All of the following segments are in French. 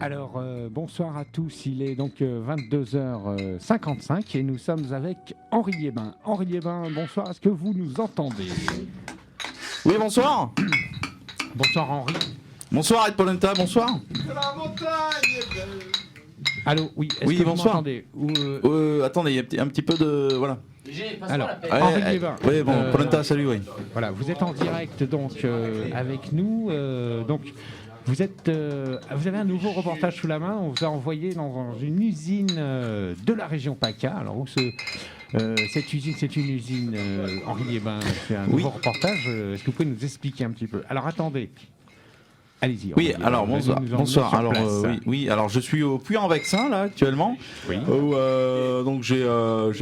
Alors, bonsoir à tous, il est donc 22h55 et nous sommes avec Henri Liébin. Henri Liébin, bonsoir, est-ce que vous nous entendez? Oui, bonsoir. Bonsoir Henri. Bonsoir Ed Polenta, bonsoir. La montagne. Allô, oui, est-ce Oui, que bonsoir. vous m'entendez Attendez, il y a un petit peu de... Voilà. Alors, Henri Liébin. Oui, bon, Polenta, salut, oui. Voilà, vous êtes en direct donc avec nous. Donc, vous avez un nouveau reportage sous la main. On vous a envoyé dans une usine de la région PACA. Alors, où cette usine, c'est une usine Henri Liébin. C'est un nouveau reportage. Est-ce que vous pouvez nous expliquer un petit peu? Alors, attendez. Allez-y. Oui, alors bonsoir. Alors oui, alors je suis au Puy-en-Vexin là actuellement. Oui. Où, donc j'ai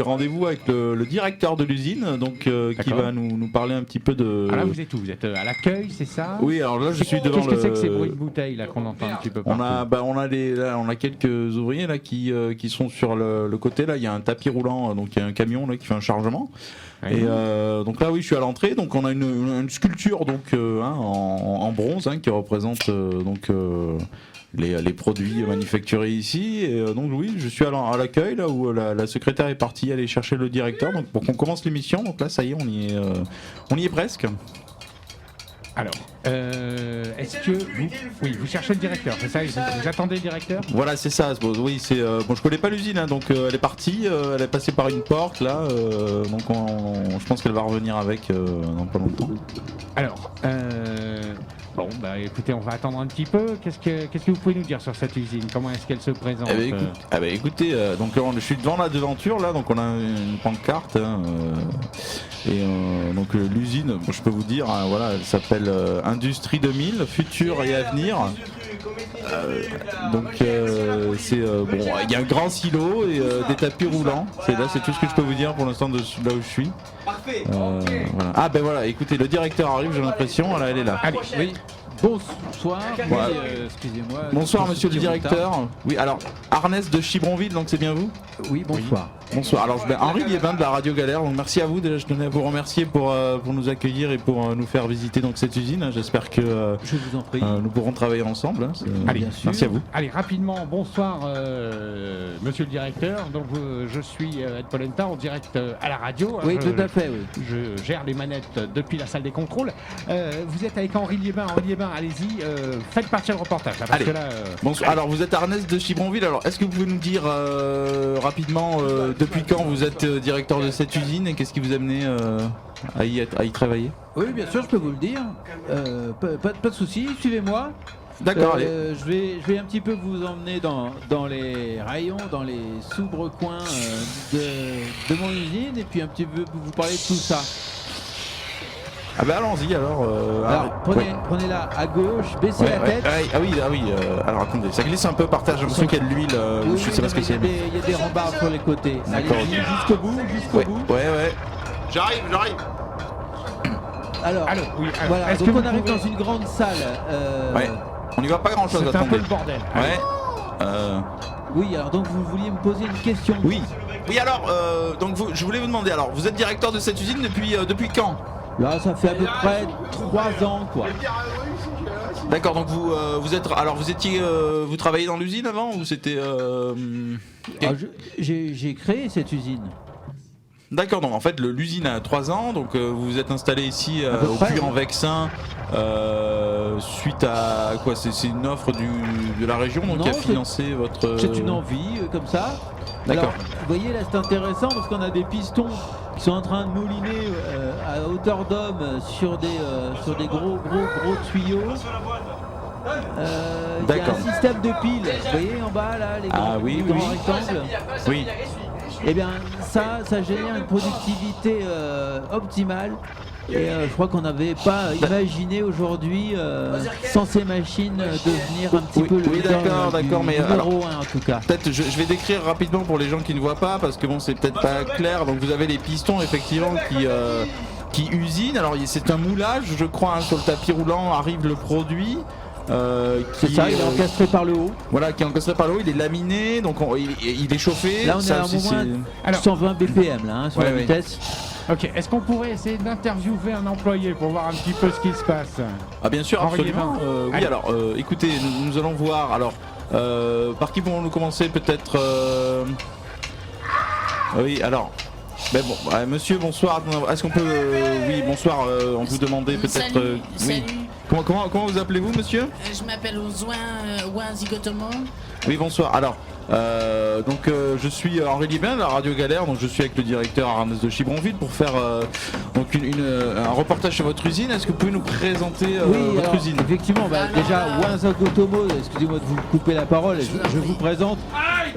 rendez-vous avec le directeur de l'usine, donc qui va nous parler un petit peu de. Ah là, vous êtes où? Vous êtes à l'accueil, c'est ça? Oui, alors là je suis devant. Qu'est-ce que c'est que ces bruits de bouteilles là qu'on entend un petit peu partout? On a quelques ouvriers là qui sont sur le côté là. Il y a un tapis roulant, donc il y a un camion là qui fait un chargement. Oui. Et donc là, oui, je suis à l'entrée. Donc on a une sculpture donc en bronze qui représente les produits manufacturés ici. Et donc oui, je suis à l'accueil là où la secrétaire est partie aller chercher le directeur. Donc pour qu'on commence l'émission. Donc là, ça y est, on y est presque. Alors, est-ce que vous cherchez le directeur, c'est ça? Vous attendez le directeur? Voilà, c'est ça. Oui, c'est bon. Je connais pas l'usine, donc elle est partie. Elle est passée par une porte là. Donc je pense qu'elle va revenir avec dans pas longtemps. Alors, bon, bah écoutez, on va attendre un petit peu. Qu'est-ce que vous pouvez nous dire sur cette usine? Comment est-ce qu'elle se présente? Écoutez, donc je suis devant la devanture là, donc on a une pancarte. Donc l'usine, je peux vous dire, voilà, elle s'appelle Industrie 2000, futur et avenir. C'est bon, il y a un grand silo et des tapis roulants. C'est tout ce que je peux vous dire pour l'instant de là où je suis. Parfait. Voilà. Ah ben voilà, écoutez, le directeur arrive, j'ai l'impression. Là, elle est là. Allez, oui. Bonsoir, Voilà. excusez-moi. Bonsoir monsieur le directeur. Oui, alors Arnès de Chibronville, donc c'est bien vous? Oui, bonsoir. Bonsoir. Alors Henri Liébin de la Radio Galère. Donc merci à vous. Déjà, je tenais à vous remercier pour nous accueillir et pour nous faire visiter donc cette usine. J'espère que Je vous en prie. nous pourrons travailler ensemble. Allez, bien sûr. Merci à vous. Allez, rapidement, bonsoir monsieur le directeur. Donc je suis Ed Polenta en direct à la radio. Oui, tout à fait, oui. Je gère les manettes depuis la salle des contrôles. Vous êtes avec Henri Liébin. Henri Liébin, allez-y, faites partir le reportage. Là, parce Allez. que là, Bonsoir. Alors vous êtes Arnès de Chibronville. Alors est-ce que vous pouvez nous dire rapidement depuis quand vous êtes directeur de cette usine et qu'est-ce qui vous a amené à y travailler? Oui, bien sûr, je peux vous le dire. Pas de souci, suivez-moi. D'accord. Allez. Je vais un petit peu vous emmener dans les rayons, dans les soubrecoins de mon usine et puis un petit peu vous parler de tout ça. Ah bah allons-y alors. Alors, prenez là à gauche, baissez la tête. Alors attendez, ça glisse un peu par terre, j'ai l'impression qu'il y a de l'huile, Oui, je sais pas ce que c'est. Il y a des rambardes sur les côtés. D'accord, Allez-y, ok. jusqu'au bout. Ouais. J'arrive. Alors, oui, alors, voilà, est-ce donc que on vous arrive pouvez- dans une grande salle. Ouais. On y voit pas grand chose, c'est un peu attendez. le bordel. Allez. Ouais. Oui, alors donc vous vouliez me poser une question. Oui. Oui alors, donc je voulais vous demander, alors vous êtes directeur de cette usine depuis quand? Là, ça fait à peu près 3 ans, quoi. D'accord, donc vous travaillez dans l'usine avant ou c'était Alors, j'ai créé cette usine. D'accord, donc en fait l'usine a 3 ans, donc vous vous êtes installé ici À peu au près, Puy-en-Vexin suite à quoi? C'est une offre de la région donc Non, qui a financé votre. C'est une envie, comme ça. D'accord. Alors, vous voyez, là, c'est intéressant parce qu'on a des pistons qui sont en train de mouliner à hauteur d'homme sur des gros tuyaux. Il y a D'accord. un système de piles. Vous voyez en bas, là, les grands rectangles. Oui. Eh bien, ça génère une productivité optimale. Et je crois qu'on n'avait pas imaginé aujourd'hui, sans ces machines, devenir un petit peu le leader d'accord, mais numéro 1 en tout cas. Peut-être je vais décrire rapidement pour les gens qui ne voient pas parce que bon c'est peut-être pas clair. Donc vous avez les pistons effectivement qui usinent. Alors c'est un moulage, je crois, sur le tapis roulant arrive le produit. C'est ça, il est encastré par le haut. Voilà, qui est encastré par le haut, il est laminé, donc il est chauffé. Là on est à Alors, 120 BPM là, sur la vitesse. Ok, est-ce qu'on pourrait essayer d'interviewer un employé pour voir un petit peu ce qui se passe? Ah bien sûr, Henri absolument. Liébin. Oui, Allez. alors écoutez, nous allons voir. Alors Par qui pouvons-nous commencer peut-être Oui, alors. Ben bon, monsieur, bonsoir. Est-ce qu'on peut. Oui, bonsoir. On vous demandait peut-être. Salut, Oui. salut. Comment vous appelez-vous, monsieur? Je m'appelle Ouin Zigotomo. Oui, bonsoir. Alors, je suis Henri Libin de la Radio Galère, donc je suis avec le directeur Arnaud de Chibronville pour faire donc un reportage sur votre usine. Est-ce que vous pouvez nous présenter votre usine? Effectivement, déjà, Ouin Zigotomo, excusez-moi de vous couper la parole, je vous présente.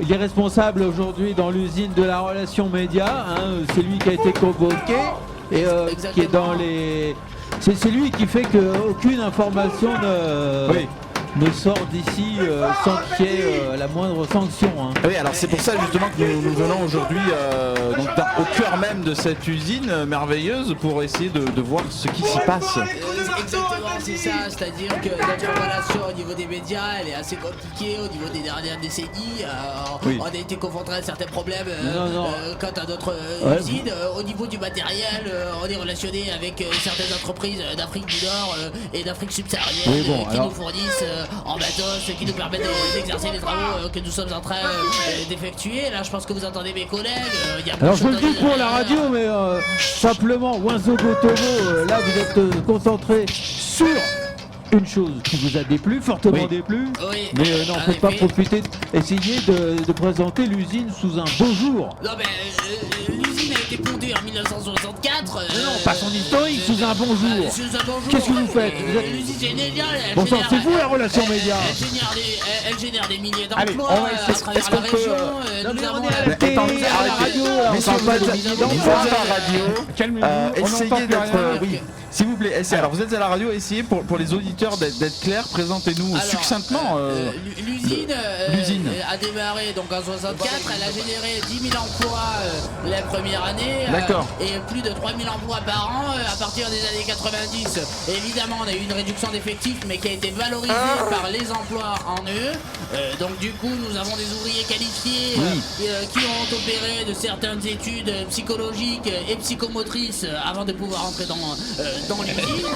Il est responsable aujourd'hui dans l'usine de la relation média, hein, c'est lui qui a été convoqué et qui est dans les... C'est lui qui fait qu'aucune information ne sort d'ici sans qu'il y ait la moindre sanction. Hein. Oui, alors c'est pour ça justement que nous venons aujourd'hui au cœur même de cette usine merveilleuse pour essayer de voir ce qui s'y passe. Exactement, c'est ça, c'est-à-dire que notre relation au niveau des médias, elle est assez compliquée au niveau des dernières décennies. Oui. On a été confronté à certains problèmes quant à notre usine. Au niveau du matériel, on est relationné avec certaines entreprises d'Afrique du Nord et d'Afrique subsaharienne qui nous fournissent en matos, qui nous permettent d'exercer les travaux que nous sommes en train d'effectuer. Là, je pense que vous entendez mes collègues. Alors je le dis pour la radio, mais simplement, Ouin Zigotomo, là vous êtes concentré sur une chose qui vous a déplu, fortement déplu, mais n'en faites pas profiter, essayez de présenter l'usine sous un beau jour. Non mais l'usine a été fondée en 1964. Non, pas son historique, sous un bon jour. Sous un bon jour. Qu'est-ce que vous faites? L'usine géniale. Bon sang, c'est vous la relation média. Elle génère des milliers Allez, d'emplois on va essayer. à travers la région. Nous avons à la télé, à la radio, Mais on parle pas de milliers d'emplois. radio. Calmez-vous, on n'entend Essayez plus d'être. rien. Oui, s'il vous plaît. Alors vous êtes à la radio, essayez pour les auditeurs d'être clairs. Présentez-nous succinctement. L'usine a démarré donc en 64. Elle a généré 10 000 emplois la première année. D'accord. Et plus de 3 000 emplois par an à partir des années 90. Évidemment, on a eu une réduction d'effectifs, mais qui a été valorisée par les emplois en eux. Donc du coup, nous avons des ouvriers qualifiés qui ont opéré de certaines études psychologiques et psychomotrices avant de pouvoir entrer dans l'usine.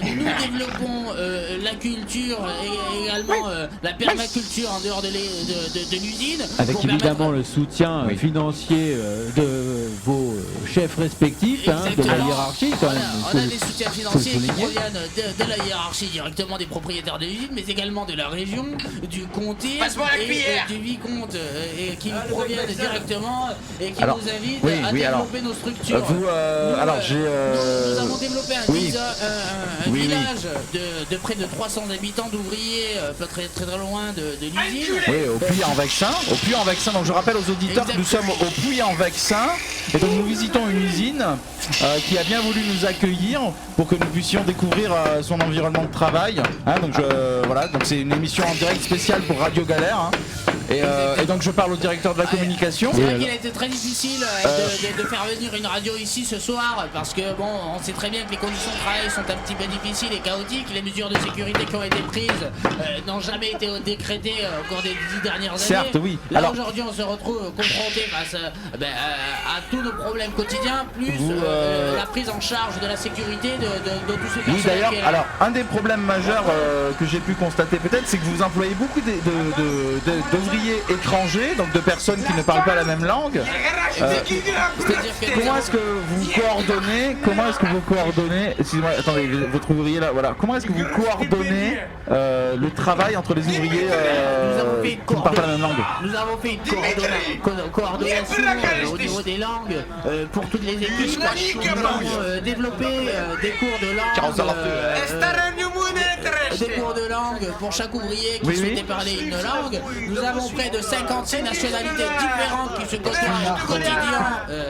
Nous développons la culture et également la permaculture en dehors de l'usine. Avec évidemment le soutien financier de vos chefs respectifs, de la hiérarchie quand même. On a des soutiens financiers qui proviennent de la hiérarchie directement des propriétaires de l'usine, mais également de la région, du comté et du vicomte, et qui nous proviennent directement et qui nous invitent à développer nos structures. Nous avons développé un village de près de 300 habitants, d'ouvriers, pas très loin de l'usine. Oui, au Puy-en-Vexin. Donc je rappelle aux auditeurs que nous sommes au Puy-en-Vexin et donc nous visitons une usine qui a bien voulu nous accueillir pour que nous puissions découvrir son environnement de travail. Donc c'est une émission en direct spéciale pour Radio Galère. Et donc je parle au directeur de la communication. C'est vrai qu'il a été très difficile de faire venir une radio ici ce soir parce que on sait très bien que les conditions de travail sont un petit peu difficiles et chaotiques. Les mesures de sécurité qui ont été prises n'ont jamais été décrétées au cours des 10 dernières années. Certes, oui. Là aujourd'hui on se retrouve confronté face à tous nos problèmes quotidiens, plus la prise en charge de la sécurité de tous ces personnels. Oui d'ailleurs, alors un des problèmes majeurs que j'ai pu constater peut-être, c'est que vous employez beaucoup d'ouvriers étrangers, donc de personnes qui ne parlent pas la même langue. Comment est-ce que vous coordonnez excusez-moi, attendez, votre ouvrier là, voilà. Comment est-ce que vous coordonnez le travail entre les ouvriers qui ne parlent pas la même langue? Nous avons fait une coordination au niveau des langues pour toutes les équipes. Nous avons développé des cours de langue. Des cours de langue pour chaque ouvrier qui souhaitait parler une langue. Nous avons près de 56 nationalités différentes qui se côtoient au quotidien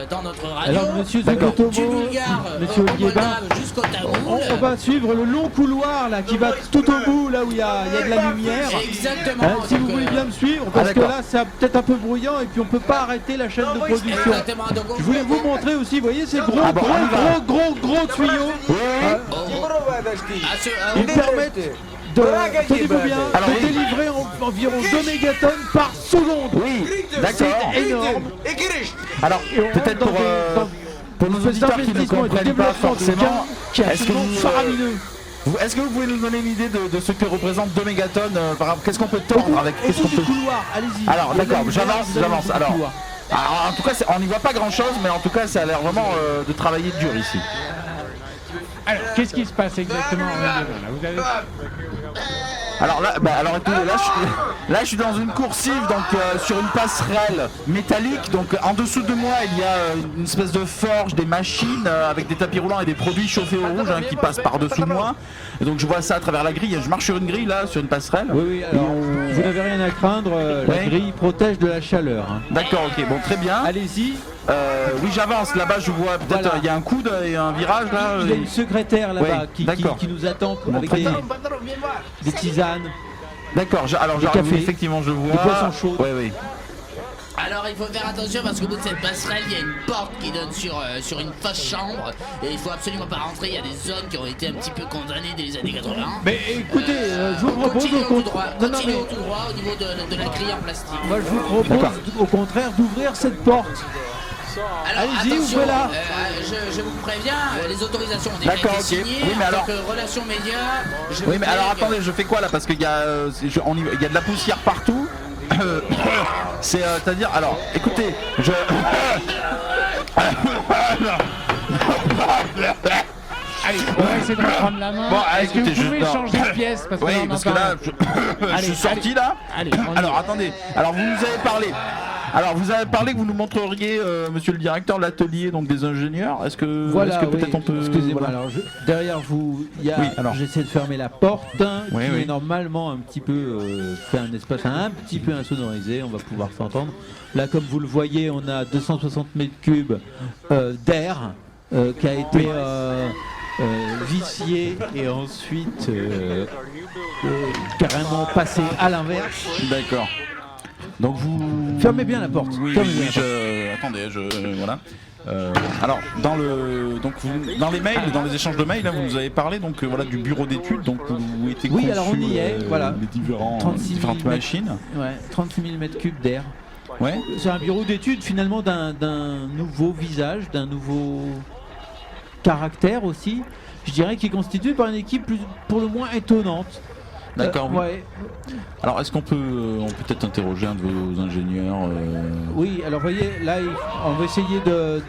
dans notre radio. Alors monsieur Zigotomo, du Bulgare monsieur Oliéba, jusqu'au Tagoul. on va suivre le long couloir là qui va tout au bout, là où il y a de la lumière. Exactement. Si vous voulez bien me suivre, parce que là c'est peut-être un peu bruyant et puis on peut pas arrêter la chaîne de production. Exactement. Donc, je voulais vous montrer aussi, vous voyez ces gros tuyaux. Ils permettent tenez-vous bien, de délivrer environ 2 mégatonnes par seconde. Oui, d'accord. C'est énorme. Alors, peut-être pour nos auditeurs qui ne comprennent pas forcément, qui est absolument faramineux. Est-ce que vous pouvez nous donner une idée de ce que représente 2 mégatonnes par exemple, qu'est-ce qu'on peut tordre avec Et du couloir, allez-y. Alors d'accord, Vous allez j'avance. voir, vous allez Alors, couloir. en tout cas, on n'y voit pas grand-chose, mais en tout cas, ça a l'air vraiment de travailler dur ici. Alors, qu'est-ce qui se passe exactement en milieu là, vous avez... Alors là, écoutez, là je suis dans une coursive, donc sur une passerelle métallique. Donc en dessous de moi, il y a une espèce de forge, des machines avec des tapis roulants et des produits chauffés au rouge qui passent par-dessous de moi. Et donc je vois ça à travers la grille. Je marche sur une grille là, sur une passerelle. Oui, alors vous n'avez rien à craindre, la Ouais. grille protège de la chaleur. Hein. D'accord, ok, bon, très bien. Allez-y, Oui, j'avance. Là-bas, je vois peut-être Voilà. il y a un coude et un virage là. il y a une secrétaire là-bas Ouais, d'accord. qui nous attend Bon, avec très bien. des tisanes. D'accord, alors Du café. oui, effectivement, je vois. Du poisson chaud. Oui. Alors il faut faire attention parce qu'au bout de cette passerelle il y a une porte qui donne sur une fausse chambre et il faut absolument pas rentrer, il y a des zones qui ont été un petit peu condamnées dès les années 80. Mais écoutez, je vous propose Continuez au tout contraire. droit, Non, non, continuez mais tout droit au niveau de la grille en plastique. moi je vous propose au contraire d'ouvrir cette porte. Alors Allez-y, attention, ouvrez-la. je vous préviens, les autorisations ont déjà D'accord, été ok. signées. Oui, mais en alors- tant que relations médias, je Oui, vous mais alors délègue- attendez, je fais quoi là? Parce qu'il y a, il y a de la poussière partout. C'est-à-dire, alors, écoutez, je. Allez, on va essayer de reprendre la main. Bon, allez, Est-ce que écoutez, vous pouvez non. changer de pièce parce que Oui, là, on parce entend que là, rien. je suis sorti là. Allez, on y Alors va. attendez, alors vous nous avez parlé. Alors vous avez parlé que vous nous montreriez, monsieur le directeur, l'atelier donc des ingénieurs. Est-ce que, Voilà, est-ce que oui. peut-être on peut. Excusez-moi, voilà. alors derrière vous, il y a. Oui, alors. J'essaie de fermer la porte Oui, qui oui. est normalement un petit peu fait un espace un petit peu insonorisé. On va pouvoir s'entendre. Là, comme vous le voyez, on a 260 mètres cubes d'air qui a été vicié et ensuite carrément passé à l'inverse. D'accord. Donc vous. Fermez bien la porte. Oui, Fermez oui, bien oui, la attendez, voilà. Alors dans les mails, dans les échanges de mails, là, vous nous avez parlé donc voilà du bureau d'études, donc où étaient Oui, conçus, alors on y est, voilà. les différentes 36 000 machines. Ouais, 36 000 mètres cubes d'air. Ouais. C'est un bureau d'études finalement d'un nouveau visage, d'un nouveau caractère aussi. Je dirais qu'il est constitué par une équipe pour le moins étonnante. D'accord. Oui. Ouais. Alors est-ce qu'on peut peut-être interroger un de vos ingénieurs Oui, alors vous voyez, là on va essayer de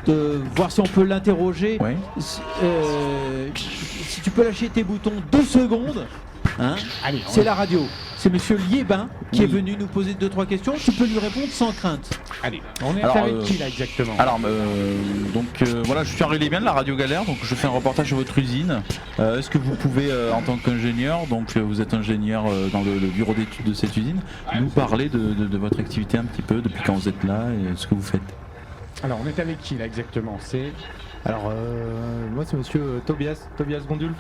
voir si on peut l'interroger. Ouais. Si tu peux lâcher tes boutons 2 secondes. Hein, Allez, c'est la radio. C'est monsieur Liébin qui est Oui. venu nous poser 2-3 questions. Tu peux lui répondre sans crainte. allez. On est Alors, avec qui là exactement? Alors voilà, je suis Aurélie bien de la Radio Galère, donc je fais un reportage sur votre usine. Est-ce que vous pouvez, en tant qu'ingénieur, donc vous êtes ingénieur dans le bureau d'études de cette usine, nous parler de votre activité un petit peu depuis quand vous êtes là et ce que vous faites? Alors, on est avec qui là exactement? C'est Alors, moi c'est monsieur Tobias Gondul.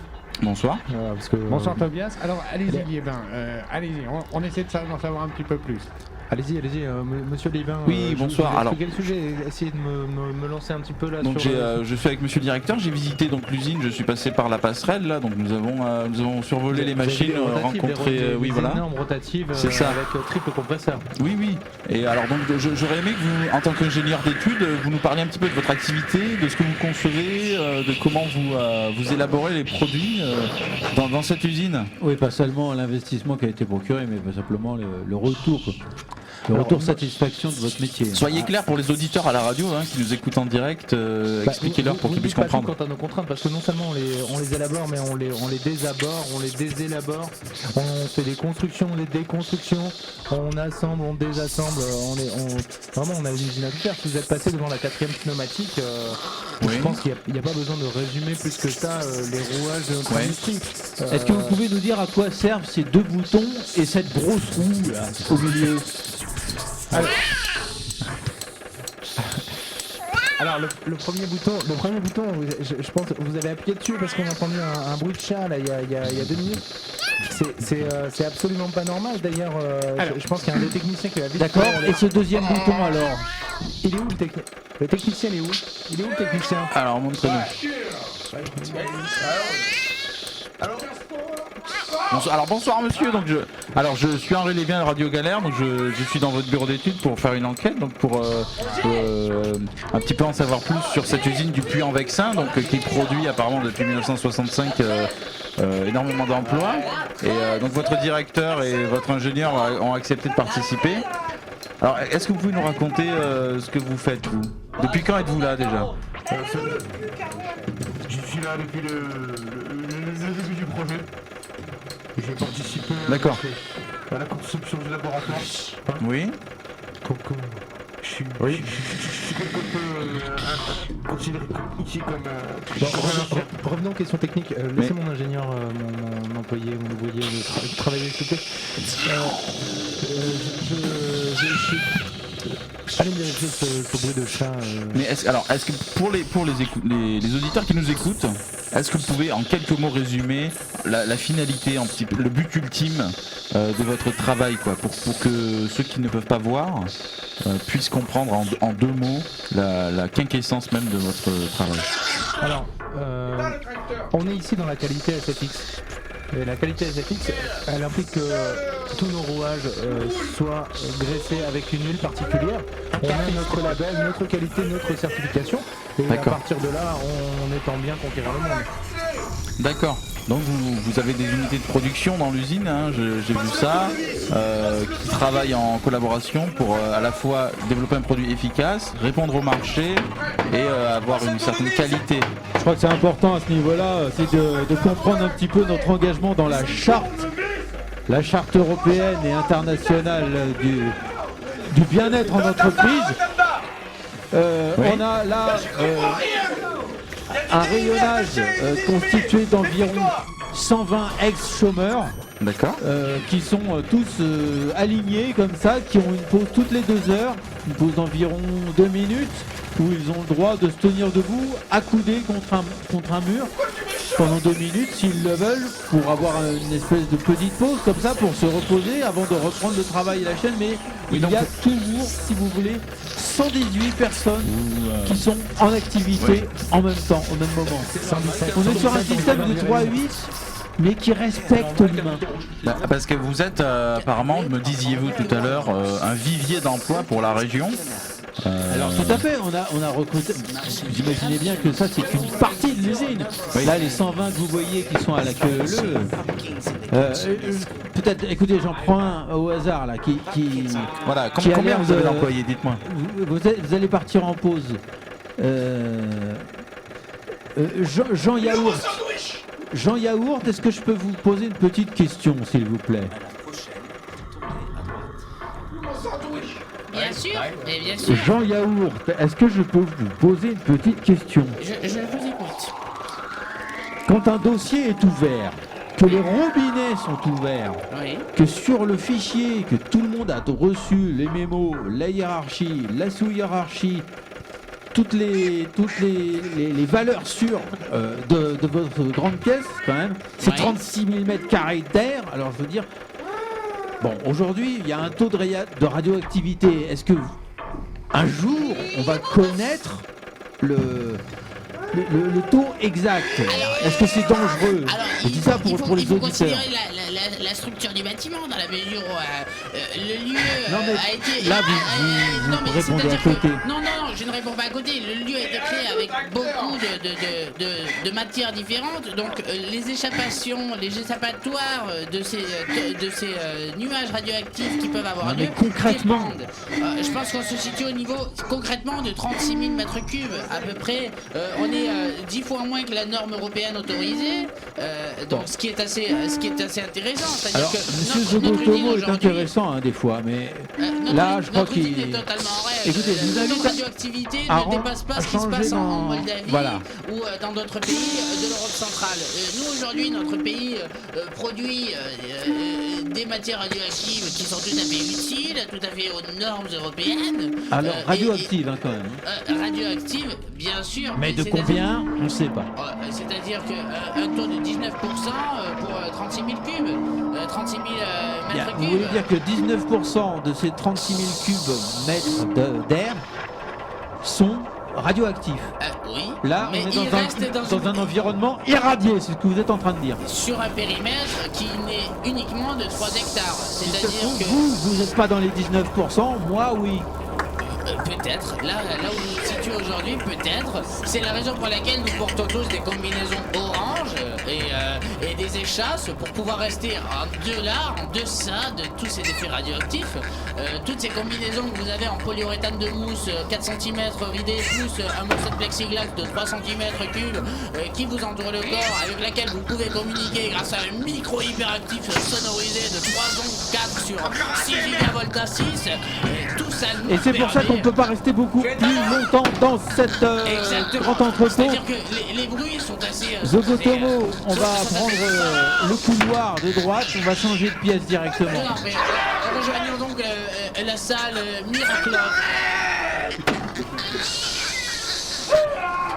Bonsoir. Parce que, Bonsoir Tobias. Alors, allez-y Liébin, allez-y. On essaie d'en savoir un petit peu plus. Allez-y, monsieur Liébin. Oui, bonsoir. Alors- Quel sujet? Essayez de me lancer un petit peu là Donc sur. je suis avec monsieur le directeur, j'ai visité donc l'usine, je suis passé par la passerelle là, donc nous avons survolé les machines, rencontré, oui voilà. Énormes rotatives C'est ça. avec triple compresseur. Oui. Et alors donc j'aurais aimé que vous, en tant qu'ingénieur d'études, vous nous parliez un petit peu de votre activité, de ce que vous concevez, de comment vous élaborez les produits dans cette usine. Oui, pas seulement l'investissement qui a été procuré, mais pas simplement le retour. Quoi. Le retour satisfaction de votre métier. Soyez clair pour les auditeurs à la radio qui nous écoutent en direct, expliquez-leur pour qu'ils puissent comprendre. Quant à nos contraintes, parce que non seulement on les élabore, mais on les désaborde, on les désélabore, on fait des constructions, des déconstructions, on assemble, on désassemble, vraiment on a une usine à tout faire. Si vous êtes passé devant la 4ème pneumatique, Oui. je pense qu'il n'y a pas besoin de résumer plus que ça les rouages de notre Ouais. industrie. Est-ce que vous pouvez nous dire à quoi servent ces 2 boutons et cette grosse roue là, au milieu? Alors le premier bouton, je pense que vous avez appuyé dessus parce qu'on a entendu un bruit de chat là il y a 2 minutes. C'est absolument pas normal d'ailleurs. Je pense qu'il y a un des techniciens qui va vite. D'accord. faire- Et ce deuxième bouton alors? Il est où le technicien? Le technicien il est où? Il est où le technicien? Alors montrez-nous. Alors bonsoir monsieur, donc je suis Henri Lévien de Radio Galère, donc je suis dans votre bureau d'études pour faire une enquête, donc pour un petit peu en savoir plus sur cette usine du Puy-en-Vexin, donc qui produit apparemment depuis 1965 énormément d'emplois. Et donc votre directeur et votre ingénieur ont accepté de participer. Alors est-ce que vous pouvez nous raconter ce que vous faites vous? Depuis quand êtes-vous là déjà? Je suis là depuis le début du projet. J'ai participé D'accord. à la conception du laboratoire. Oui. Donc je suis quelque peu considéré ici comme Revenons aux questions techniques. Laissez mon ingénieur, mon employé, mon ouvrier travailler s'il vous plaît. Allez me vérifier ce bruit de chat. Mais est-ce que pour les auditeurs qui nous écoutent, est-ce que vous pouvez en quelques mots résumer la finalité, le but ultime de votre travail, quoi, pour que ceux qui ne peuvent pas voir puissent comprendre en deux mots la quinquessence même de votre travail. Alors, on est ici dans la qualité SFX. Et la qualité SFX, elle implique que tous nos rouages soient graissés avec une huile particulière. On a notre label, notre qualité, notre certification. Et à partir de là, on est en bien conquérir le monde. D'accord. Donc vous avez des unités de production dans l'usine, hein, j'ai vu ça, qui travaillent en collaboration pour à la fois développer un produit efficace, répondre au marché et avoir une certaine qualité. Je crois que c'est important à ce niveau-là, c'est de comprendre un petit peu notre engagement dans la charte européenne et internationale du bien-être en entreprise. On a là un rayonnage constitué d'environ 120 ex-chômeurs. D'accord. Qui sont tous alignés comme ça, qui ont une pause toutes les 2 heures, une pause d'environ 2 minutes, où ils ont le droit de se tenir debout, accoudés contre un mur, pendant 2 minutes s'ils le veulent, pour avoir une espèce de petite pause comme ça, pour se reposer avant de reprendre le travail à la chaîne. Mais il y a toujours, si vous voulez, 118 personnes qui sont en activité en même temps, au même moment. On est sur un système de 3-8, mais qui respecte l'humain. Parce que vous êtes apparemment, me disiez-vous tout à l'heure, un vivier d'emploi pour la région. Alors tout à fait, on a recruté, vous imaginez bien que ça c'est une partie de l'usine. Là les 120 que vous voyez qui sont à la queue leu, peut-être, écoutez, j'en prends un au hasard là, qui voilà, qui a combien l'air vous avez de- d'employés, dites-moi. vous allez partir en pause. Jean Yaourt, est-ce que je peux vous poser une petite question s'il vous plaît? Bien sûr, mais bien sûr. Jean Yaourt, est-ce que je peux vous poser une petite question? Je vous écoute. Quand un dossier est ouvert, que les robinets sont ouverts, Oui. que sur le fichier, que tout le monde a reçu les mémos, la hiérarchie, la sous-hiérarchie, toutes les valeurs sûres de votre grande pièce, quand même, c'est Ouais. 36 000 mètres carrés d'air. Alors je veux dire, bon, aujourd'hui, il y a un taux de radioactivité. Est-ce que un jour, on va connaître le taux exact? Est-ce que c'est dangereux? Alors, Je dis ça pour il les faut auditeurs. considérer la structure du bâtiment dans la mesure où le lieu Non, mais a été... là, vous non, mais répondez c'est-à-dire à côté. que- Non, je ne réponds pas à côté. Le lieu a été créé avec beaucoup de matières différentes. Donc, les échappations, les échappatoires de ces nuages radioactifs qui peuvent avoir Non, lieu... mais concrètement. dépendent. Je pense qu'on se situe au niveau, concrètement, de 36 000 mètres cubes, à peu près. On est 10 fois moins que la norme européenne autorisée. Donc, ce qui est assez intéressant. C'est-à-dire Alors, que Monsieur notre usine Zogotomo est aujourd'hui- intéressant hein, des fois, mais notre- là, je crois notre usine qu'il... est totalement en règle. Écoutez, je vous Le taux invite de à- radioactivité à ne dépasse pas ce qui se changer passe en dans- Moldavie Voilà. ou dans d'autres pays de l'Europe centrale. Nous, aujourd'hui, notre pays produit des matières radioactives qui sont tout à fait utiles, tout à fait aux normes européennes. Alors, et- radioactive hein, quand même. radioactive, bien sûr. Mais de c'est-à-dire- combien? On ne sait pas. C'est-à-dire qu'un taux de 19% pour 36 000 cubes, 36 000 Bien, mètres vous cubes. voulez dire que 19% de ces 36 000 cubes mètres d'air sont radioactif. Oui. Là, mais on est il reste dans un environnement irradié, c'est ce que vous êtes en train de dire. sur un périmètre qui n'est uniquement de 3 hectares. C'est-à-dire que Vous n'êtes pas dans les 19%, moi oui. peut-être, là où nous nous situons aujourd'hui, peut-être. C'est la raison pour laquelle nous portons tous des combinaisons orange et des échasses pour pouvoir rester en deçà de tous ces effets radioactifs. Toutes ces combinaisons que vous avez en polyuréthane de mousse 4 cm ridé plus un morceau de plexiglas de 3 cm3 qui vous entoure le corps, avec laquelle vous pouvez communiquer grâce à un micro hyperactif sonorisé de 3 ondes 4 sur 6 gigavolts à 6. Tout ça nous Et c'est pour ça qu'on ne peut pas rester beaucoup plus longtemps dans cette grand entrepôt. C'est-à-dire que les bruits sont assez... Zogotomo, on va prendre le couloir de droite, on va changer de pièce directement. Non, mais rejoignons donc la salle Miracle.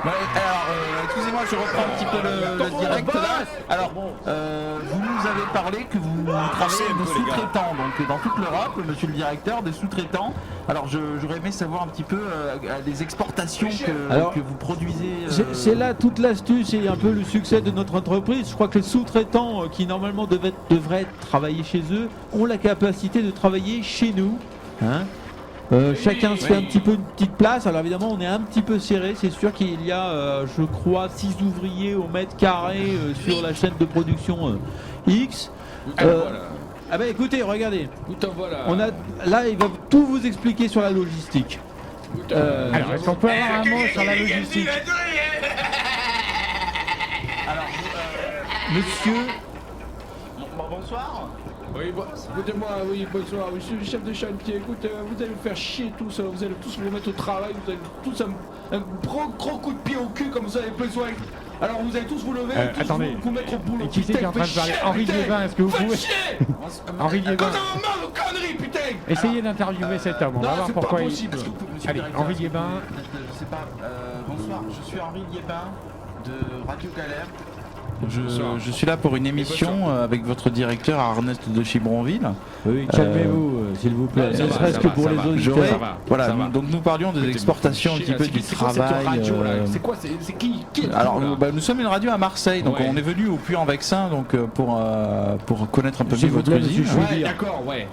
Ouais, alors, excusez-moi, je reprends un petit peu le direct là. Alors, vous nous avez parlé que vous travaillez avec des sous-traitants, donc dans toute l'Europe, monsieur le directeur, des sous-traitants. Alors, j'aurais aimé savoir un petit peu les exportations que vous produisez. C'est là toute l'astuce et un peu le succès de notre entreprise. Je crois que les sous-traitants qui normalement devraient travailler chez eux ont la capacité de travailler chez nous. Hein. Chacun se fait un petit peu une petite place. Alors évidemment on est un petit peu serré. C'est sûr qu'il y a je crois 6 ouvriers au mètre carré sur la chaîne de production X. Ah bah écoutez, regardez. Là il va tout vous expliquer sur la logistique. Alors, est-ce qu'on peut avoir un mot sur la logistique? Alors, Monsieur, bonsoir. Oui, écoutez-moi, oui, bonsoir, je suis le chef de chantier. Écoute, vous allez me faire chier tous, vous allez tous vous mettre au travail, vous allez tous un gros coup de pied au cul comme vous avez besoin. Alors vous allez tous vous lever et tous attendez. vous mettre au boulot. Qui c'est qui est en train de parler? Henri Liévin, est-ce que vous pouvez... Henri Liévin. Vos conneries, putain. Essayez d'interviewer cet homme, on va Non, voir c'est pas pourquoi il... possible. Allez, Henri Liévin. Je sais pas, bonsoir, je suis Henri Liévin de Radio Galère. Je suis là pour une émission avec votre directeur Arnest de Chibronville. oui, calmez-vous s'il vous plaît. Ne serait-ce que pour les auditeurs. Voilà, donc nous parlions des exportations un petit peu du travail. C'est quoi, c'est qui Alors nous sommes une radio à Marseille, donc on est venu au Puy-en-Vexin donc pour connaître un peu mieux votre usine. Ouais, d'accord, ouais.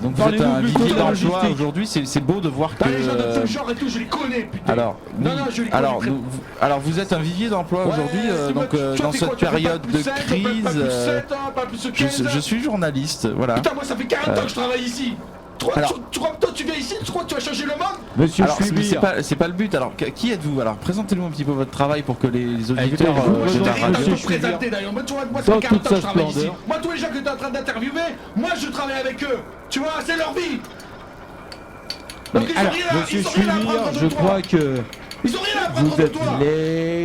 Donc vous êtes un vivier d'emploi aujourd'hui, c'est beau de voir que... Les gens de ce genre et tout, je les connais, putain. Alors, je les connais. alors vous êtes un vivier d'emploi aujourd'hui, donc dans cette période de crise, je suis journaliste, voilà. Putain, moi ça fait 40 ans que je travaille ici. Toi, tu viens ici, tu crois que tu vas changer le monde? Monsieur alors, Schubir. c'est pas le but. Alors, qui êtes-vous? Alors, présentez-nous un petit peu votre travail pour que les auditeurs de la radio... Je vais présenter d'ailleurs. Moi, ça fait 40 ans que je travaille ici. Moi, tous les gens que tu es en train d'interviewer, moi je travaille avec eux. Tu vois, c'est leur vie. Donc, Alors, monsieur Schubir, je crois que... Ils ont rien à apprendre de toi. Mais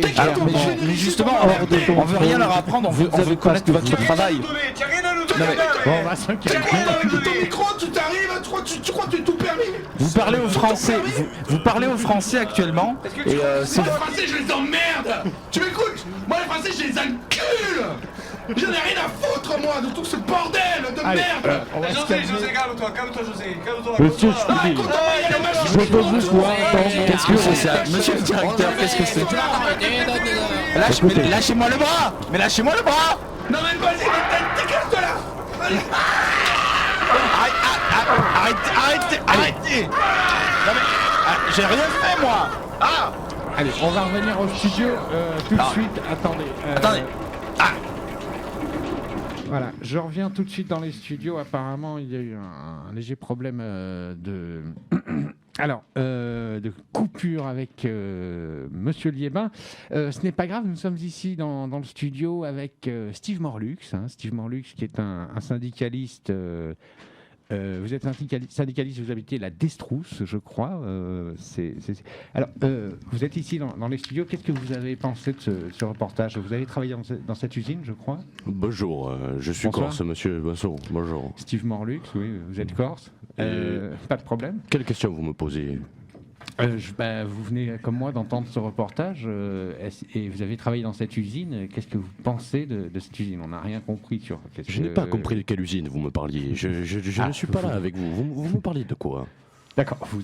justement, on veut rien leur apprendre, on veut connaître votre travail. T'as rien à nous donner. Bon, on va se calmer. Avec ton micro, tu t'arrives, tu crois que tu es tout permis. Vous parlez aux Français, vous parlez aux Français actuellement. Et Moi, les Français, je les emmerde. Tu m'écoutes? Moi, les Français, je les encule. J'en ai rien à foutre, moi, de tout ce bordel de merde. On va se calmer. calme-toi, José, calme-toi. Monsieur Ah, Schubir, écoute, il y a la machine. je peux vous voir qu'est-ce que c'est ça? Monsieur le directeur, qu'est-ce que c'est? Lâchez-moi le bras. Mais lâchez-moi le bras. Non, mais vas-y, décasse-toi là. Allez. Arrêtez. Non mais, j'ai rien fait moi. allez, on va revenir au studio tout de suite. Attendez. Voilà, je reviens tout de suite dans les studios. Apparemment, il y a eu un léger problème de... Alors, de coupure avec Monsieur Liévin. Ce n'est pas grave, nous sommes ici dans le studio avec Steve Morlux. Steve Morlux qui est un syndicaliste... vous êtes un syndicaliste, vous habitez la Destrousse, je crois. Alors, vous êtes ici dans les studios. Qu'est-ce que vous avez pensé de ce reportage? Vous avez travaillé dans cette usine, je crois. Bonjour, je suis Bonsoir. corse, monsieur. Bonjour. Steve Morlux, oui, vous êtes corse. Pas de problème. Quelle question vous me posez? Vous venez, comme moi, d'entendre ce reportage et vous avez travaillé dans cette usine. Qu'est-ce que vous pensez de cette usine? On n'a rien compris sur... Je n'ai pas compris de quelle usine vous me parliez. Je ne suis pas là avec vous. Vous me parliez de quoi? D'accord, vous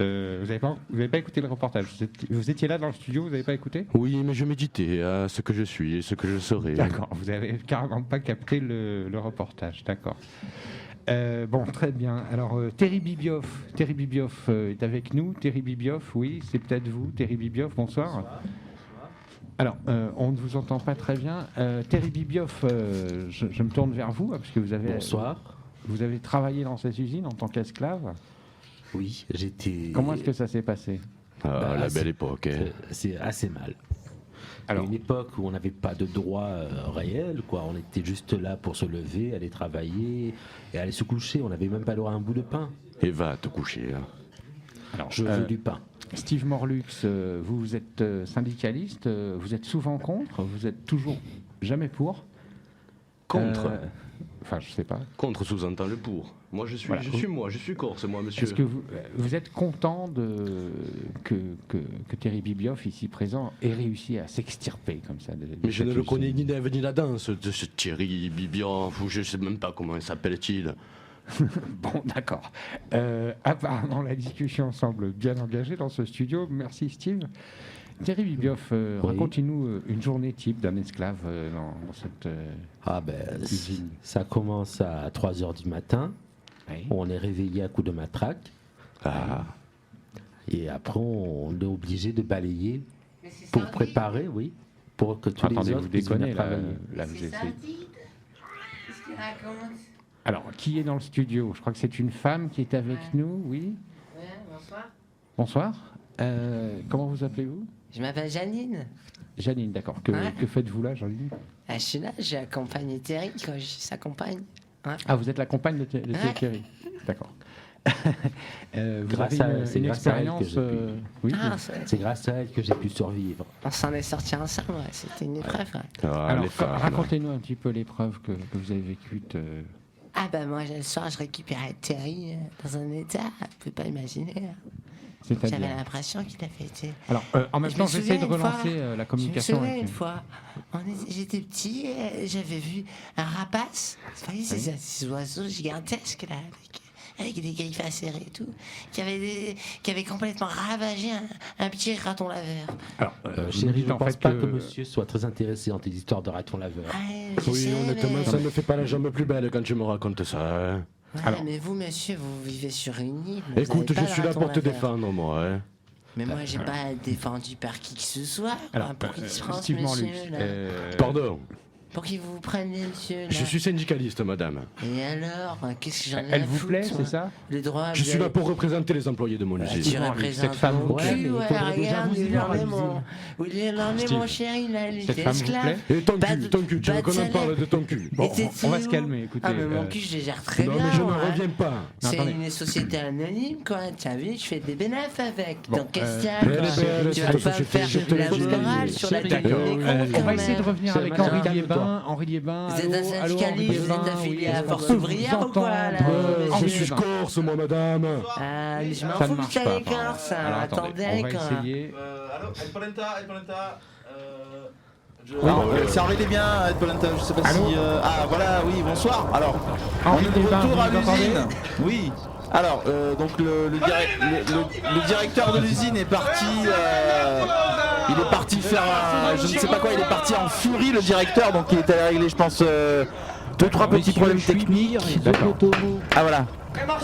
n'avez pas écouté le reportage. Vous étiez là dans le studio, vous n'avez pas écouté? Oui, mais je méditais à ce que je suis et ce que je serai. D'accord, vous n'avez carrément pas capté le reportage, d'accord. Bon, très bien. Alors, Terry Bibioff est avec nous. Terry Bibioff, oui, c'est peut-être vous. Terry Bibioff, bonsoir. Alors, on ne vous entend pas très bien. Terry Bibioff, je me tourne vers vous, parce que vous avez... Bonsoir. Vous avez travaillé dans cette usine en tant qu'esclave. Oui, j'étais... Comment est-ce que ça s'est passé? La belle époque. Hein. C'est assez mal. Alors, une époque où on n'avait pas de droits réels, quoi. On était juste là pour se lever, aller travailler et aller se coucher. On n'avait même pas le droit à un bout de pain. Et va te coucher. Hein. alors, Je veux du pain. Steve Morlux, vous êtes syndicaliste, vous êtes souvent contre, vous êtes toujours jamais pour. Contre. Enfin, je sais pas. Contre sous-entend le pour. Moi, je suis, Voilà. je suis corse, moi, monsieur. Est-ce que vous êtes content que Terry Bibioff, ici présent, ait réussi à s'extirper comme ça Mais je ne le connais ni d'Ève ni la danse de ce Thierry Bibioff, ou je ne sais même pas comment il s'appelle-t-il. Bon, d'accord. Apparemment, la discussion semble bien engagée dans ce studio. Merci, Steve. Terry Bibioff, racontez-nous une journée type d'un esclave dans cette usine. Ça commence à 3h du matin. Oui. On est réveillé à coups de matraque. Et après, on est obligé de balayer pour préparer, oui, pour que tous les autres puissent venir travailler. Là, vous essayez. Alors, qui est dans le studio? Je crois que c'est une femme qui est avec nous, oui. Bonsoir. Bonsoir. Comment vous appelez-vous? Je m'appelle Janine. Janine, d'accord. Que faites-vous là, Janine? Je suis là, j'ai accompagné Terry quand je suis sa compagne. Ouais. Ah, vous êtes la compagne de Thierry. D'accord. Vous Grâce avez à- c'est une grâce à elle expérience. que j'ai pu- Oui. Ah, C'est grâce à elle que j'ai pu survivre. on s'en est sortis ensemble, ouais. C'était une épreuve. Ouais. Alors, racontez-nous un petit peu l'épreuve que vous avez vécue. Ah bah moi le soir je récupérais Terry dans un état, vous pouvez pas imaginer. C'est-à-dire J'avais l'impression qu'il avait été... Alors, en même Je temps, me j'essaie de souviens une relancer fois- la communication. Je me souviens avec une fois, j'étais petit, j'avais vu un rapace, vous voyez ces oiseaux gigantesques là, avec des griffes acérées et tout, qui avait complètement ravagé un petit raton laveur. Alors, Chérie, je ne pense pas que monsieur soit très intéressé dans tes histoires de raton laveur. Je Oui, sais, honnêtement, mais- ça ne me fait pas la jambe plus belle quand tu me racontes ça. Hein. Ouais, mais vous, monsieur, vous vivez sur une île. vous Écoute, avez pas je de suis là raton pour te laveur. défendre, moi. Hein. Mais moi, j'ai pas défendu par qui que ce soit. Alors, pour qu'il se prenne, Steve monsieur, Morlux, là. Pardon, Pour qu'il vous prenne, monsieur. Là. je suis syndicaliste, madame. Et alors, qu'est-ce que j'en ai Elle à vous foutre, plaît, moi c'est ça? Le droit. Je suis là pour représenter les employés de mon usine. Tu représentes cette femme mon vous plaît? cul, ouais, regarde, il en est mon... Il en est mon chéri, là, il Cette était femme vous esclave. plaît? Et ton Pas cul, de- ton cul, tu pas veux de qu'on en salaire. parle de ton cul? Bon, Et t'étais on va se où? calmer, écoutez. Ah, mais mon cul, je le gère très Non, bien. mais je ne ouais. reviens pas. C'est attendez. une société anonyme, quoi. Tu as vu, je fais des bénéfices avec. Bon, Donc, qu'est-ce qu'il y a, elle est quoi? belle, Tu cette vas pas me société, faire je te de la le dis. morale sur la tête des D'accord. cons, On quand va essayer de même. revenir avec madame, Henri calme-toi. Liébin. Henri Liébin, Vous êtes un allô, Henri syndicaliste, vous Liébin, êtes affilié oui, à est-ce qu'on Force peut ouvrière vous ou quoi, là entendre? monsieur Je suis Liébin. corse, moi, madame. Ah, mais je m'en Ça ne fous que marche ça pas. les corses. Alors, Attendez, on va quoi. essayer. Allô, El Polenta. C'est Henri Liébin, Ed Polenta, je sais pas Allô si... Ah voilà, oui, bonsoir. Alors, Henri on est de Liébin, retour à vous m'entendez? l'usine. Oui. Alors, donc le directeur de l'usine est parti... il est parti faire je ne sais pas quoi, il est parti en furie, le directeur, donc il est allé régler, je pense, 2-3 petits problèmes techniques. Ah voilà.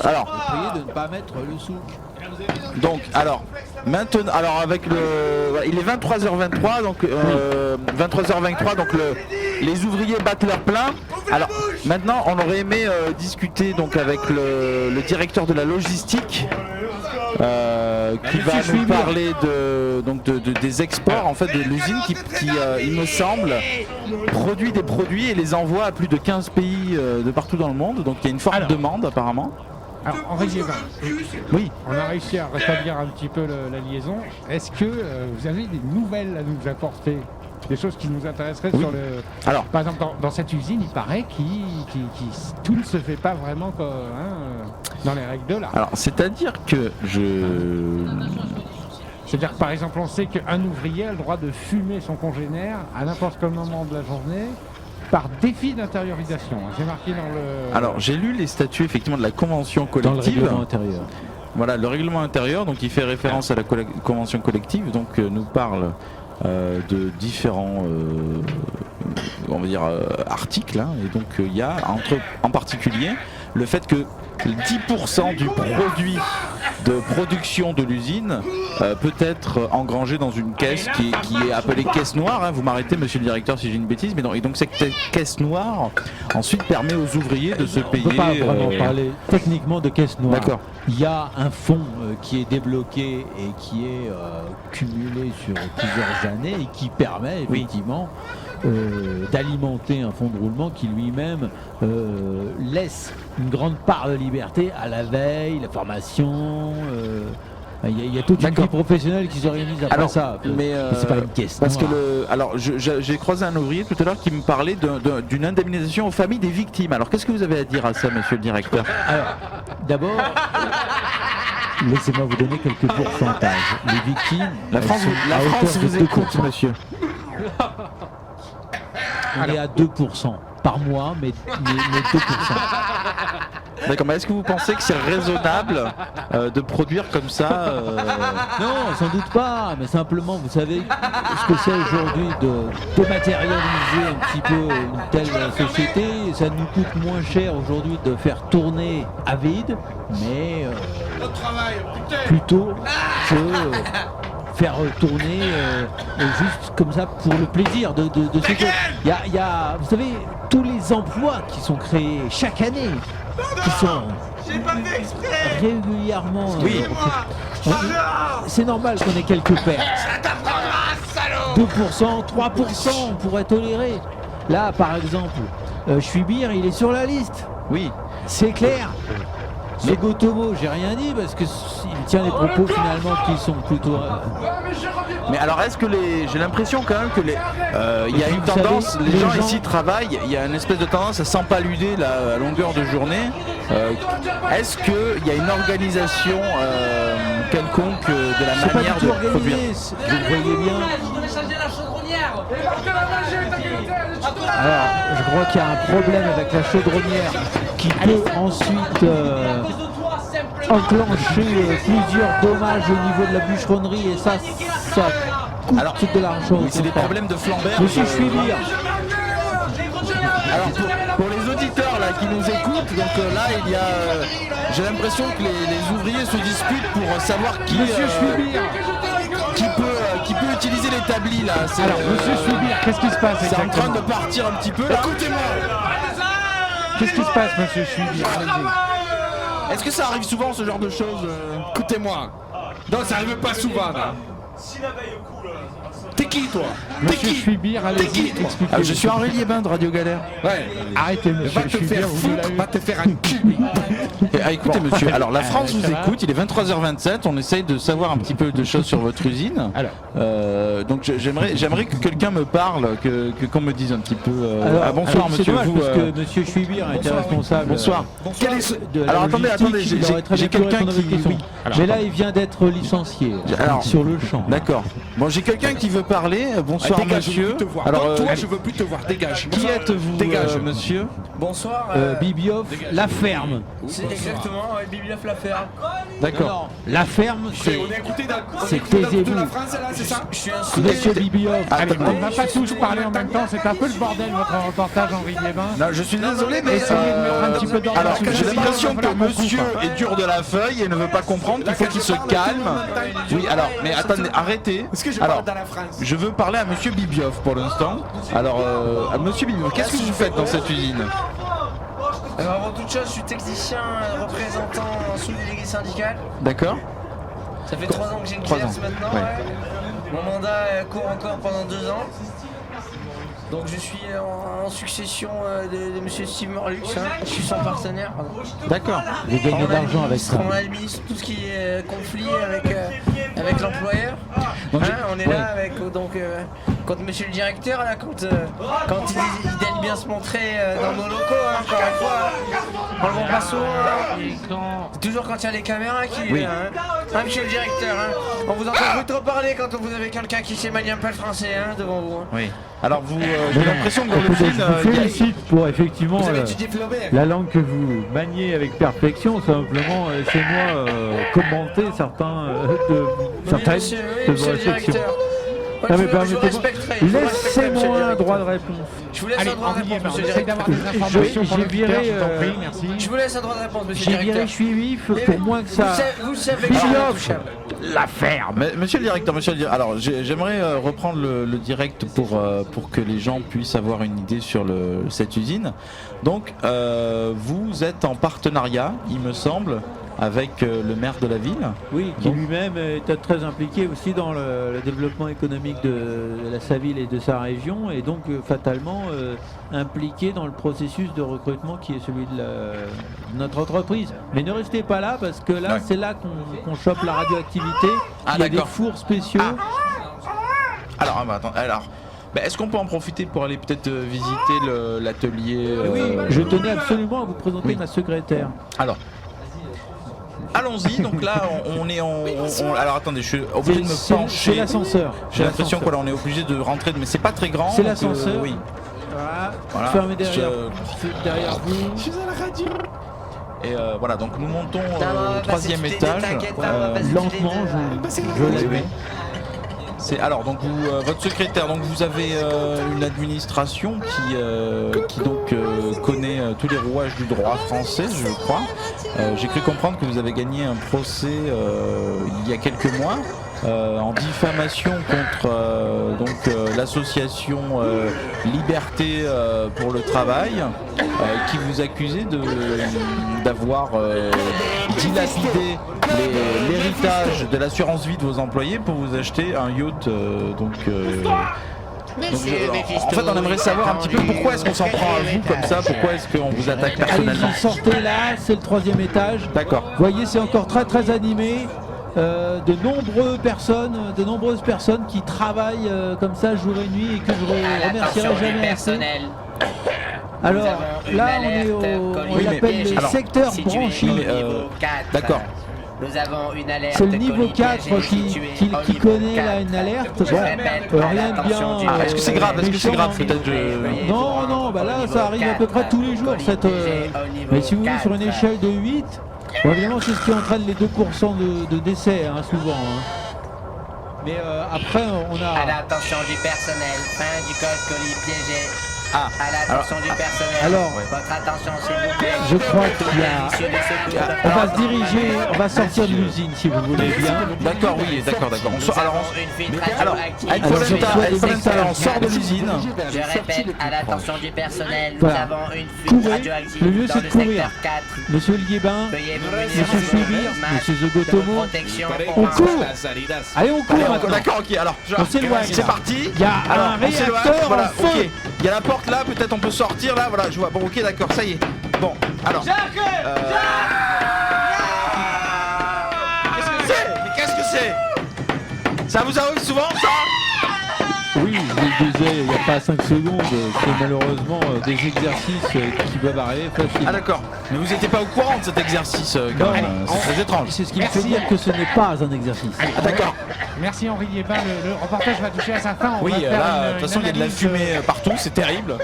Alors, Priez de ne pas mettre le souk. donc, alors, maintenant, alors avec le... voilà, il est 23h23, donc 23h23, donc les ouvriers battent leur plein. Alors, maintenant, on aurait aimé discuter donc avec le directeur de la logistique, qui va nous parler des exports en fait de l'usine qui il me semble, produit des produits et les envoie à plus de 15 pays de partout dans le monde. Donc, il y a une forte demande apparemment. Alors, Henri Liébin, Oui. on a réussi à rétablir un petit peu la liaison. Est-ce que vous avez des nouvelles à nous apporter? Des choses qui nous intéresseraient Oui. sur le... Alors, Par exemple, dans cette usine, il paraît tout ne se fait pas vraiment dans les règles de l'art. alors c'est-à-dire que C'est-à-dire que, par exemple, on sait qu'un ouvrier a le droit de fumer son congénère à n'importe quel moment de la journée par défi d'intériorisation. C'est marqué dans le... Alors j'ai lu les statuts effectivement de la convention Dans le collective. règlement intérieur. Voilà, le règlement intérieur, donc il fait référence à la convention collective, donc nous parle de différents on va dire articles, hein, et donc il y a en particulier le fait que 10% du produit de production de l'usine peut être engrangé dans une caisse qui est appelée caisse noire, hein. Vous m'arrêtez monsieur le directeur si j'ai une bêtise, mais non, et donc cette caisse noire ensuite permet aux ouvriers de se payer. On ne peut pas vraiment parler techniquement de caisse noire. D'accord. Il y a un fonds qui est débloqué et qui est cumulé sur plusieurs années et qui permet effectivement d'alimenter un fonds de roulement qui lui-même laisse une grande part de liberté à la veille, la formation. Il y a toute une vie professionnelle qui s'organise après ça. Mais c'est pas une caisse. Parce que j'ai croisé un ouvrier tout à l'heure qui me parlait d'une indemnisation aux familles des victimes. Alors qu'est-ce que vous avez à dire à ça, monsieur le directeur? Alors, d'abord, laissez-moi vous donner quelques pourcentages. Les victimes. La France vous écoute, monsieur. On est à 2% par mois, mais 2%. D'accord, mais est-ce que vous pensez que c'est raisonnable de produire comme ça Non, sans doute pas, mais simplement, vous savez ce que c'est aujourd'hui de dématérialiser un petit peu une telle société. Ça nous coûte moins cher aujourd'hui de faire tourner à vide, mais plutôt que faire tourner juste comme ça pour le plaisir de ce que... Il y a, vous savez, tous les emplois qui sont créés chaque année, qui sont régulièrement... Oui. C'est normal qu'on ait quelques pertes. 2%, 3%, on pourrait tolérer. Là, par exemple, Schwibir, il est sur la liste. Oui. C'est clair. Mais Gotomo, j'ai rien dit parce que il tient des propos finalement qui sont plutôt. Mais alors est-ce que j'ai l'impression quand même que il y a une tendance, les gens ici travaillent, il y a une espèce de tendance à s'empaluder à longueur de journée. Est-ce qu'il y a une organisation quelconque de la manière de produire? Vous le voyez bien. Alors, je crois qu'il y a un problème avec la chaudronnière qui peut ensuite enclencher plusieurs dommages au niveau de la bûcheronnerie et ça coûte de l'argent. Oui, c'est des problèmes de flambeur. Monsieur Schwibir. Alors pour les auditeurs là qui nous écoutent, donc là il y a, j'ai l'impression que les ouvriers se disputent pour savoir qui peut utiliser l'établi là. Alors monsieur Schwibir, qu'est-ce qui se passe C'est en exactement? train de partir un petit peu là. Écoutez-moi. Qu'est-ce qui se passe monsieur Schwibir? Est-ce que ça arrive souvent ce genre de choses? Écoutez-moi. Non, ça arrive pas souvent là. T'es qui toi? Monsieur Schwibir, allez-y, expliquez. Je suis Henri Liébin de Radio Galère. Ouais. Arrêtez monsieur Schwibir, Va te faire un cul. Écoutez monsieur, alors la France vous écoute, il est 23h27, on essaye de savoir un petit peu de choses sur votre usine. Donc j'aimerais que quelqu'un me parle, qu'on me dise un petit peu. Bonsoir monsieur. Parce que monsieur Schwibir était responsable. Bonsoir. Alors attendez, j'ai quelqu'un qui... Mais là il vient d'être licencié sur le champ. D'accord. Bon, j'ai quelqu'un qui veut parler. Bonsoir monsieur. Alors toi je veux plus te voir, dégage. Qui êtes-vous? Dégage monsieur. Bonsoir. Bibioff, la ferme. C'est exactement, Bibioff la ferme. D'accord. La ferme, c'est taisez-vous. Je suis un Monsieur Bibioff. On ne va pas tous parler en même temps, c'est un peu le bordel votre reportage Henri Liébin. Non, je suis désolé, mais essayez de mettre un petit peu d'ordre. Alors, j'ai l'impression que monsieur est dur de la feuille et ne veut pas comprendre qu'il faut qu'il se calme. Oui, alors, mais attendez, arrêtez. Alors, je veux parler à monsieur Bibioff pour l'instant. Alors, à monsieur Bibioff, qu'est-ce que vous faites dans cette usine? Avant toute chose, je suis technicien représentant sous-délégué syndical. D'accord. Ça fait 3 ans que j'exerce maintenant. Ouais. Mon mandat court encore pendant 2 ans. Donc je suis en succession de monsieur Steve Morlux, je suis son partenaire. D'accord. Vous gagnez de l'argent avec ça. On administre tout ce qui est conflit avec l'employeur. On est là avec contre monsieur le directeur, là, quand il aime bien se montrer dans nos locaux, hein, encore une fois. On le voit pas souvent. C'est toujours quand il y a les caméras qui Oui. hein, monsieur le directeur, hein. On vous entend plus trop parler quand vous avez quelqu'un qui sait manier un peu le français hein, devant vous. Hein. Oui. Alors vous, j'ai l'impression que dans le Écoutez, film, je vous il y a- félicite pour effectivement Vous avez étudié Flaubert. la langue que vous maniez avec perfection. Simplement, laissez-moi commenter certaines monsieur de le vos réflexions. directeur. Non, mais Je vous permettez-moi, respecterai. Je vous respecterai, monsieur laissez-moi le un directeur. droit de réponse. Je vous laisse Allez, un droit de Henri réponse, Liévin, monsieur on le essaie directeur. d'avoir des informations pour j'ai l'auditeur, viré, je vous en prie, merci. Je vous laisse un droit de réponse, monsieur J'ai le viré, directeur. je suis vif pour moins que ça. Vous savez que je suis Bibioff, intouchable. la ferme. Mais, monsieur le directeur, alors j'aimerais reprendre le direct pour que les gens puissent avoir une idée sur cette usine. Donc vous êtes en partenariat, il me semble, avec le maire de la ville. Oui, qui lui-même est très impliqué aussi dans le développement économique de sa ville et de sa région, et donc fatalement impliqué dans le processus de recrutement qui est celui de notre entreprise. Mais ne restez pas là, parce que là, Ouais. c'est là qu'on chope la radioactivité. Ah, Il y a des d'accord. fours spéciaux. Alors, est-ce qu'on peut en profiter pour aller peut-être visiter l'atelier Oui, je tenais absolument à vous présenter ma secrétaire. Alors, allons-y. Donc là, on est alors attendez, je suis obligé de me pencher. C'est l'ascenseur. J'ai l'impression qu'on est obligé de rentrer, mais c'est pas très grand. C'est donc, l'ascenseur. oui. Voilà. Fermez derrière vous. Je suis à la radio. Et voilà, donc nous montons on va au troisième passer étage. t'inquiète pas, on va passer lentement, je l'ai. C'est alors donc votre secrétaire, donc vous avez une administration qui donc connaît tous les rouages du droit français, je crois. J'ai cru comprendre que vous avez gagné un procès il y a quelques mois en diffamation contre l'association Liberté pour le travail, qui vous accusait d'avoir dilapidé l'héritage de l'assurance vie de vos employés pour vous acheter un yacht. En fait, on aimerait savoir un petit peu pourquoi est-ce qu'on s'en prend à vous comme ça, pourquoi est-ce qu'on vous attaque personnellement. Allez-y, sortez là, c'est le troisième étage. D'accord. Vous voyez, c'est encore très très animé. De nombreuses personnes qui travaillent comme ça jour et nuit et que je remercierai jamais assez. Alors là, on appelle le secteur branchi. D'accord. Nous avons une alerte. C'est le niveau 4 qui connaît là une alerte. Bon, rien de bien. Est-ce que c'est grave? Est-ce que c'est grave peut-être Non, bah là ça arrive à peu près tous les jours. Mais si vous voulez, sur une échelle de 8, bon, évidemment c'est ce qui entraîne les 2% de décès souvent. Mais après on a... À l'attention du personnel, fin du code colis piégé. Ah, à l'attention du personnel. Alors, votre attention s'il vous plaît. je crois qu'il y a... On va se diriger, on va sortir de l'usine si vous voulez bien. D'accord, oui, d'accord. Alors, avec Polenta, on sort de l'usine. Je répète, à l'attention du personnel, nous Voilà. avons une fuite Courez, radioactive le mieux dans c'est le de courir. secteur 4. Monsieur le Guébin, Veuillez vous munir Monsieur de Chubir, vos Monsieur masques Zogotomo, de protection on pour court. Allez, on court maintenant. D'accord, ok, alors On s'éloigne. c'est parti. Il y a Alors, un on s'éloigne, réacteur voilà, en feu. ok. Il y a la porte là, peut-être on peut sortir là, voilà, je vois. Bon, ok, d'accord, ça y est. Bon, alors. Qu'est-ce que c'est? Ça vous arrive souvent ça? Oui, je vous le disais il n'y a pas 5 secondes, c'est malheureusement des exercices qui peuvent arriver facilement. Ah d'accord, mais vous n'étiez pas au courant de cet exercice quand même, c'est très étrange. C'est ce qui me fait dire que ce n'est pas un exercice. Ah d'accord. Merci Henri Liévin, le reportage va toucher à sa fin. On Oui, va faire là, une de toute façon, il y a de la analyse, fumée partout, c'est terrible.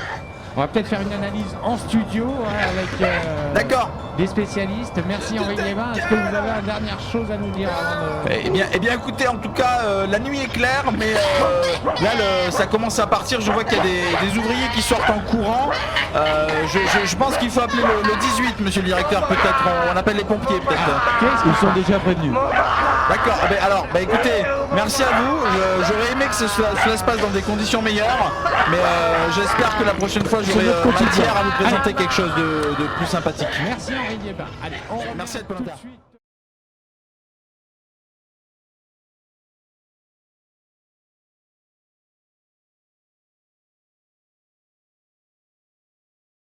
On va peut-être faire une analyse en studio avec D'accord. des spécialistes. Merci Henri Liévin. Est-ce que vous avez une dernière chose à nous dire avant de... Eh bien, écoutez, en tout cas, la nuit est claire, mais là, ça commence à partir. Je vois qu'il y a des ouvriers qui sortent en courant. Je pense qu'il faut appeler le 18, monsieur le directeur, peut-être. On appelle les pompiers, peut-être. Ils sont déjà prévenus. D'accord. Alors, écoutez, merci à vous. J'aurais aimé que cela se passe dans des conditions meilleures, mais j'espère que la prochaine fois, j'aurai matière à vous présenter quelque chose de plus sympathique. Merci Henri Liévin. Allez, on merci à tout de suite.